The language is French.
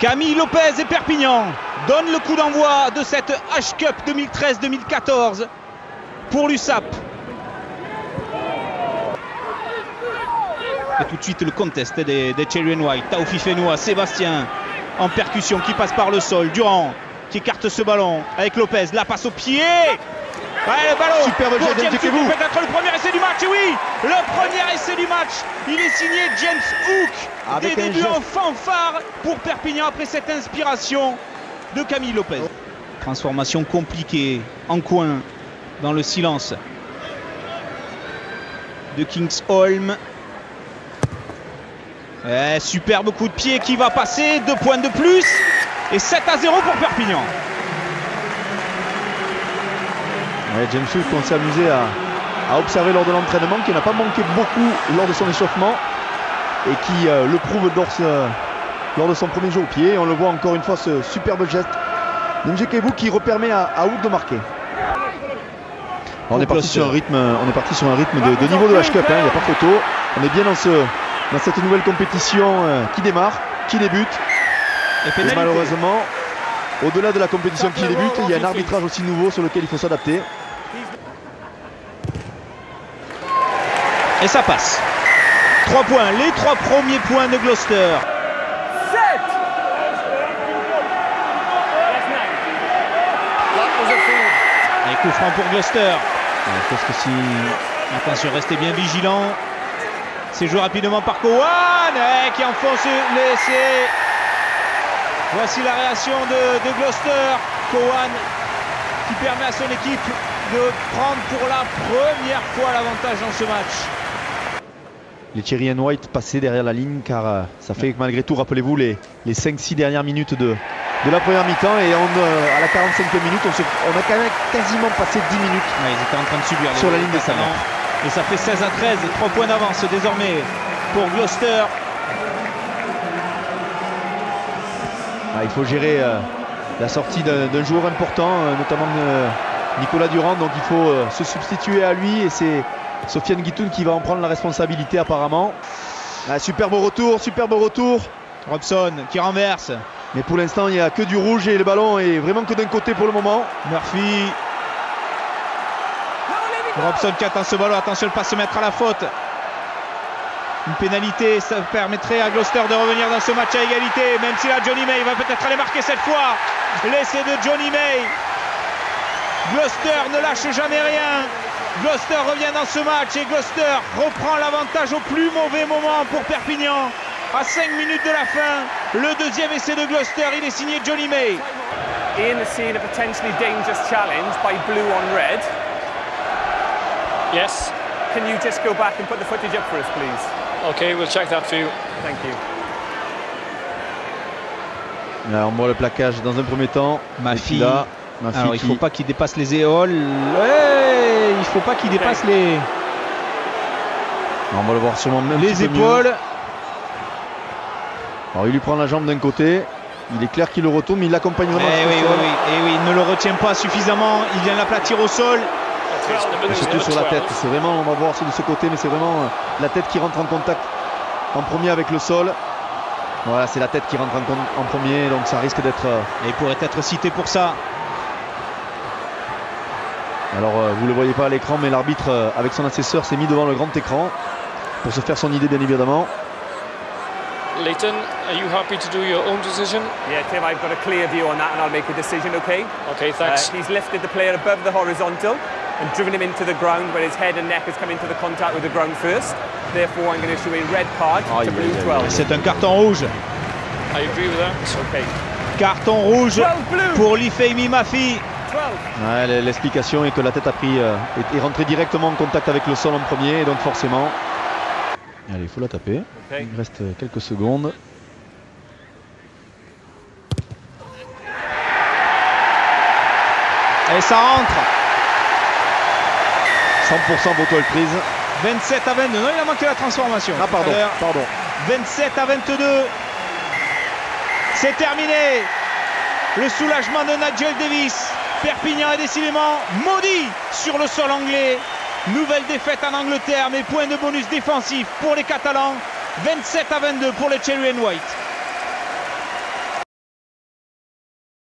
Camille Lopez et Perpignan donnent le coup d'envoi de cette H-Cup 2013-2014 pour l'USAP. Et tout de suite le contest des Cherry and White. Taofi Fenoua, Sébastien en percussion qui passe par le sol. Durand qui écarte ce ballon avec Lopez. La passe au pied. Ouais, le ballon. Superbe pour jet James d'Ndjekébou. Hook, peut-être le premier essai du match. Et oui, le premier essai du match. Il est signé James Hook. Avec des un débuts geste. en fanfare pour Perpignan après cette inspiration de Camille Lopez. Transformation compliquée en coin dans le silence de Kingsholm. Superbe coup de pied qui va passer, 2 points de plus et 7-0 pour Perpignan. Ouais, James Hook qu'on s'est amusé à observer lors de l'entraînement, qui n'a pas manqué beaucoup lors de son échauffement et qui le prouve lors de son premier jeu au pied. On le voit encore une fois, ce superbe geste d'Ndjekébou qui repermet à Hook de marquer. On est parti sur un rythme, de niveau de H-Cup, il n'y a pas photo. On est bien dans cette nouvelle compétition qui démarre, qui débute. Et malheureusement, au-delà de la compétition qui débute, il y a un arbitrage aussi nouveau sur lequel il faut s'adapter. Et ça passe. 3 points, les 3 premiers points de Gloucester. Et coup franc pour Gloucester. Je pense que si... Attention, restez bien vigilants. C'est joué rapidement par Cowan qui enfonce l'essai. Voici la réaction de Gloucester. Cowan qui permet à son équipe de prendre pour la première fois l'avantage dans ce match. Les Cherry and White passaient derrière la ligne, car ça fait malgré tout, rappelez-vous, les 5-6 dernières minutes de la première mi-temps, et à la 45e minute, on a quand même quasiment passé 10 minutes. Ouais, ils étaient en train de subir sur la ligne des Salons. Et ça fait 16-13, 3 points d'avance désormais pour Gloucester. Il faut gérer la sortie d'un joueur important, notamment Nicolas Durand, donc il faut se substituer à lui, et c'est Sofiane Guitoun qui va en prendre la responsabilité apparemment. Superbe retour. Robson qui renverse. Mais pour l'instant il n'y a que du rouge et le ballon est vraiment que d'un côté pour le moment. Murphy. Robson qui attend ce ballon, attention de ne pas se mettre à la faute. Une pénalité, ça permettrait à Gloucester de revenir dans ce match à égalité, même si là Johnny May va peut-être aller marquer cette fois. L'essai de Johnny May. Gloucester ne lâche jamais rien. Gloucester revient dans ce match et Gloucester reprend l'avantage au plus mauvais moment pour Perpignan. À 5 minutes de la fin, le deuxième essai de Gloucester, il est signé Johnny May. Ian has seen a potentially dangerous challenge by blue on red. Yes. Can you just go back and put the footage up for us, please? Okay, we'll check that for you. Thank you. Là, on voit le plaquage dans un premier temps. Maffi. Alors, il qui... ne faut pas qu'il dépasse les éoles. Ouais, il ne faut pas qu'il dépasse les On va le voir sûrement même les épaules. Mieux. Alors, il lui prend la jambe d'un côté. Il est clair qu'il le retourne, mais il l'accompagne vraiment. Oui, il ne le retient pas suffisamment. Il vient l'aplatir au sol. Et surtout sur la tête. C'est vraiment, on va voir de ce côté, mais c'est vraiment la tête qui rentre en contact en premier avec le sol. Voilà, c'est la tête qui rentre en premier, donc ça risque d'être... Et il pourrait être cité pour ça. Alors, vous ne le voyez pas à l'écran, mais l'arbitre, avec son assesseur, s'est mis devant le grand écran pour se faire son idée, bien évidemment. Leighton, are you happy to do your own decision? Yeah, Tim, I've got a clear view on that and I'll make a decision, okay? Okay, thanks. He's lifted the player above the horizontal and driven him into the ground where his head and neck has come into the contact with the ground first. Therefore, I'm going to issue a red card to blue 12. C'est un carton rouge. I agree with that. Okay. Carton rouge pour Lifeimi Maffi. Ouais, l'explication est que la tête est rentrée directement en contact avec le sol en premier, et donc forcément... Allez, il faut la taper. Okay. Il reste quelques secondes. Et ça rentre. 100% photo prise. 27 à 22. Non, il a manqué la transformation. Ah, pardon. 27 à 22. C'est terminé. Le soulagement de Nigel Davis. Perpignan est décidément maudit sur le sol anglais. Nouvelle défaite en Angleterre, mais point de bonus défensif pour les Catalans. 27 à 22 pour les Cherry and White.